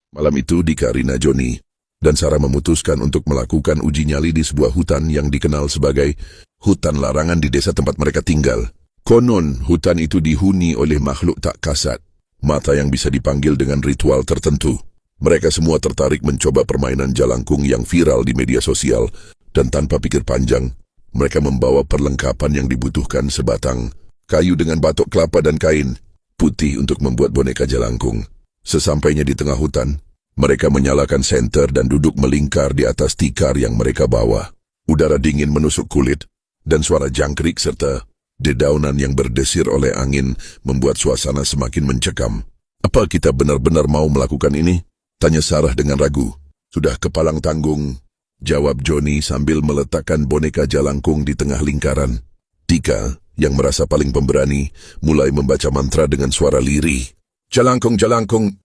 Malam itu Dika, Rina, Joni, dan Sarah memutuskan untuk melakukan uji nyali di sebuah hutan yang dikenal sebagai hutan larangan di desa tempat mereka tinggal. Konon, hutan itu dihuni oleh makhluk tak kasat, mata yang bisa dipanggil dengan ritual tertentu. Mereka semua tertarik mencoba permainan jalangkung yang viral di media sosial, dan tanpa pikir panjang, mereka membawa perlengkapan yang dibutuhkan sebatang kayu dengan batok kelapa dan kain putih untuk membuat boneka jalangkung. Sesampainya di tengah hutan, mereka menyalakan senter dan duduk melingkar di atas tikar yang mereka bawa. Udara dingin menusuk kulit, dan suara jangkrik serta dedaunan yang berdesir oleh angin membuat suasana semakin mencekam. "Apa kita benar-benar mau melakukan ini?" tanya Sarah dengan ragu. "Sudah kepalang tanggung," jawab Joni sambil meletakkan boneka jalangkung di tengah lingkaran. Dika, yang merasa paling pemberani, mulai membaca mantra dengan suara lirih. "Jalangkung, jalangkung,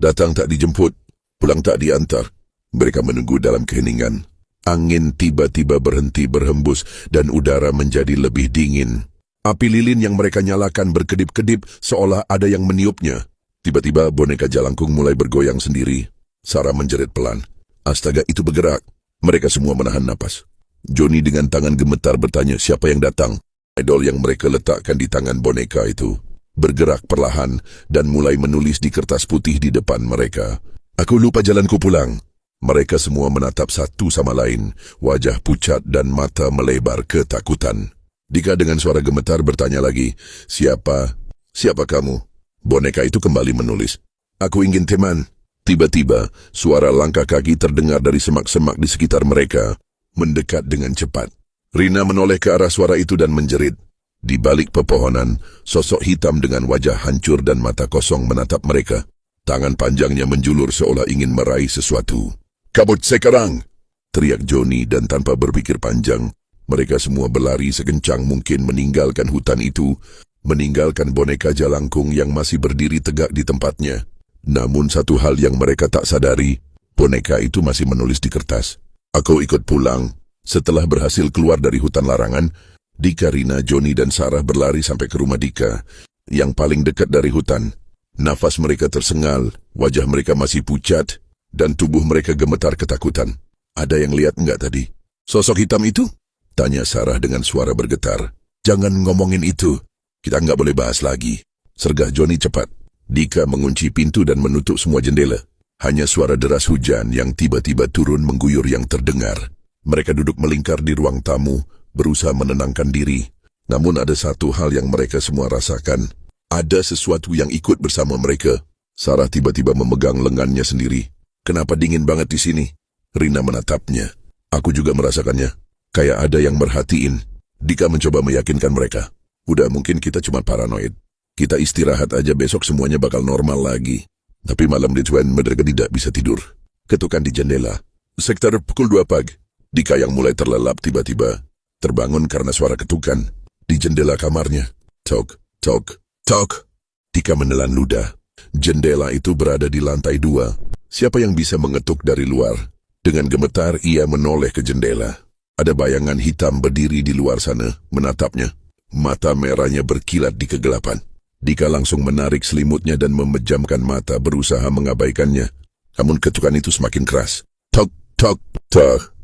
datang tak dijemput, pulang tak diantar." Mereka menunggu dalam keheningan. Angin tiba-tiba berhenti berhembus dan udara menjadi lebih dingin. Api lilin yang mereka nyalakan berkedip-kedip seolah ada yang meniupnya. Tiba-tiba boneka jalangkung mulai bergoyang sendiri. Sarah menjerit pelan. Astaga, itu bergerak. Mereka semua menahan napas. Joni dengan tangan gemetar bertanya siapa yang datang. Idol yang mereka letakkan di tangan boneka itu bergerak perlahan dan mulai menulis di kertas putih di depan mereka. "Aku lupa jalanku pulang." Mereka semua menatap satu sama lain, wajah pucat dan mata melebar ketakutan. Dika dengan suara gemetar bertanya lagi, Siapa kamu?" Boneka itu kembali menulis, "Aku ingin teman." Tiba-tiba, suara langkah kaki terdengar dari semak-semak di sekitar mereka, mendekat dengan cepat. Rina menoleh ke arah suara itu dan menjerit. Di balik pepohonan, sosok hitam dengan wajah hancur dan mata kosong menatap mereka. Tangan panjangnya menjulur seolah ingin meraih sesuatu. "Kabut sekarang!" teriak Joni, dan tanpa berpikir panjang, mereka semua berlari sekencang mungkin meninggalkan hutan itu, meninggalkan boneka jalangkung yang masih berdiri tegak di tempatnya. Namun satu hal yang mereka tak sadari, boneka itu masih menulis di kertas. "Aku ikut pulang." Setelah berhasil keluar dari hutan larangan, Dika, Rina, Joni, dan Sarah berlari sampai ke rumah Dika, yang paling dekat dari hutan. Nafas mereka tersengal, wajah mereka masih pucat, dan tubuh mereka gemetar ketakutan. "Ada yang lihat enggak tadi? Sosok hitam itu?" tanya Sarah dengan suara bergetar. "Jangan ngomongin itu. Kita enggak boleh bahas lagi," sergah Joni cepat. Dika mengunci pintu dan menutup semua jendela. Hanya suara deras hujan yang tiba-tiba turun mengguyur yang terdengar. Mereka duduk melingkar di ruang tamu, berusaha menenangkan diri. Namun ada satu hal yang mereka semua rasakan. Ada sesuatu yang ikut bersama mereka. Sarah tiba-tiba memegang lengannya sendiri. "Kenapa dingin banget di sini?" Rina menatapnya. "Aku juga merasakannya. Kayak ada yang merhatiin." Dika mencoba meyakinkan mereka. "Udah, mungkin kita cuma paranoid. Kita istirahat aja, besok semuanya bakal normal lagi." Tapi malam Ridwan mereka tidak bisa tidur. Ketukan di jendela. Sekitar pukul 2 pagi. Dika yang mulai terlelap tiba-tiba terbangun karena suara ketukan di jendela kamarnya. Tok, tok, tok. Dika menelan ludah. Jendela itu berada di lantai 2. Siapa yang bisa mengetuk dari luar? Dengan gemetar ia menoleh ke jendela. Ada bayangan hitam berdiri di luar sana, menatapnya. Mata merahnya berkilat di kegelapan. Dika langsung menarik selimutnya dan memejamkan mata berusaha mengabaikannya. Namun ketukan itu semakin keras. Tok, tok, tok.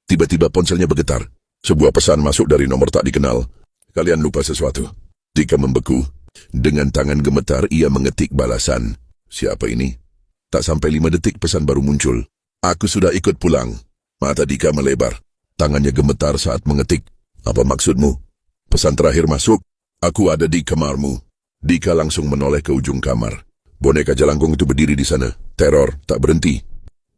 Tiba-tiba ponselnya bergetar. Sebuah pesan masuk dari nomor tak dikenal. "Kalian lupa sesuatu." Dika membeku. Dengan tangan gemetar ia mengetik balasan. "Siapa ini?" Tak sampai 5 detik pesan baru muncul. "Aku sudah ikut pulang." Mata Dika melebar. Tangannya gemetar saat mengetik. "Apa maksudmu?" Pesan terakhir masuk. "Aku ada di kamarmu." Dika langsung menoleh ke ujung kamar. Boneka jalangkung itu berdiri di sana. Teror tak berhenti.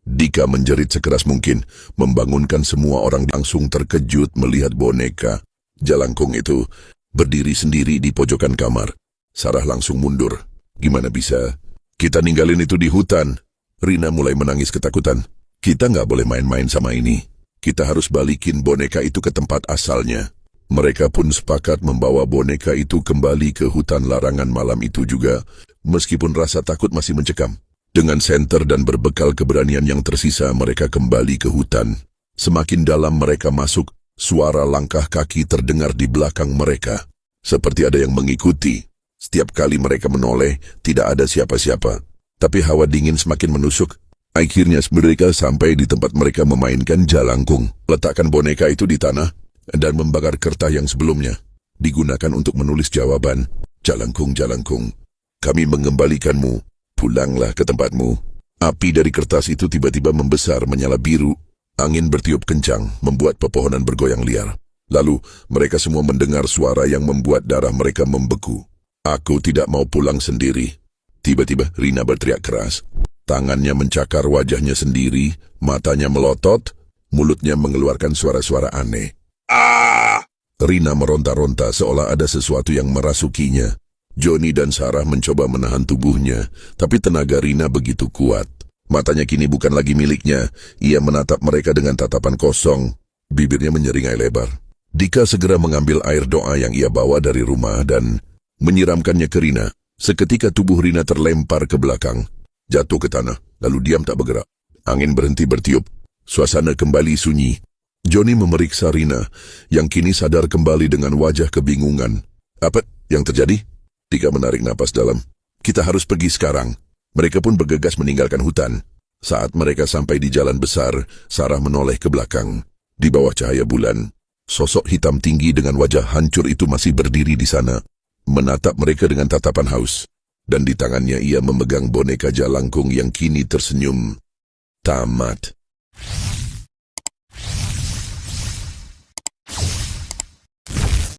Dika menjerit sekeras mungkin, membangunkan semua orang. Langsung terkejut melihat boneka jalangkung itu berdiri sendiri di pojokan kamar. Sarah langsung mundur. "Gimana bisa? Kita ninggalin itu di hutan." Rina mulai menangis ketakutan. "Kita nggak boleh main-main sama ini. Kita harus balikin boneka itu ke tempat asalnya." Mereka pun sepakat membawa boneka itu kembali ke hutan larangan malam itu juga, meskipun rasa takut masih mencekam. Dengan senter dan berbekal keberanian yang tersisa, mereka kembali ke hutan. Semakin dalam mereka masuk, suara langkah kaki terdengar di belakang mereka. Seperti ada yang mengikuti. Setiap kali mereka menoleh, tidak ada siapa-siapa. Tapi hawa dingin semakin menusuk. Akhirnya mereka sampai di tempat mereka memainkan jalangkung. Letakkan boneka itu di tanah dan membakar kertas yang sebelumnya digunakan untuk menulis jawaban. Jalangkung, jalangkung, kami mengembalikanmu. Pulanglah ke tempatmu. Api dari kertas itu tiba-tiba membesar menyala biru. Angin bertiup kencang, membuat pepohonan bergoyang liar. Lalu, mereka semua mendengar suara yang membuat darah mereka membeku. Aku tidak mau pulang sendiri. Tiba-tiba Rina berteriak keras. Tangannya mencakar wajahnya sendiri, matanya melotot, mulutnya mengeluarkan suara-suara aneh. Ah! Rina meronta-ronta seolah ada sesuatu yang merasukinya. Johnny dan Sarah mencoba menahan tubuhnya, tapi tenaga Rina begitu kuat. Matanya kini bukan lagi miliknya. Ia menatap mereka dengan tatapan kosong. Bibirnya menyeringai lebar. Dika segera mengambil air doa yang ia bawa dari rumah dan menyiramkannya ke Rina. Seketika tubuh Rina terlempar ke belakang, jatuh ke tanah, lalu diam tak bergerak. Angin berhenti bertiup. Suasana kembali sunyi. Johnny memeriksa Rina, yang kini sadar kembali dengan wajah kebingungan. Apa yang terjadi? Dika menarik napas dalam. Kita harus pergi sekarang. Mereka pun bergegas meninggalkan hutan. Saat mereka sampai di jalan besar, Sarah menoleh ke belakang. Di bawah cahaya bulan, sosok hitam tinggi dengan wajah hancur itu masih berdiri di sana, menatap mereka dengan tatapan haus. Dan di tangannya ia memegang boneka jalangkung yang kini tersenyum. Tamat.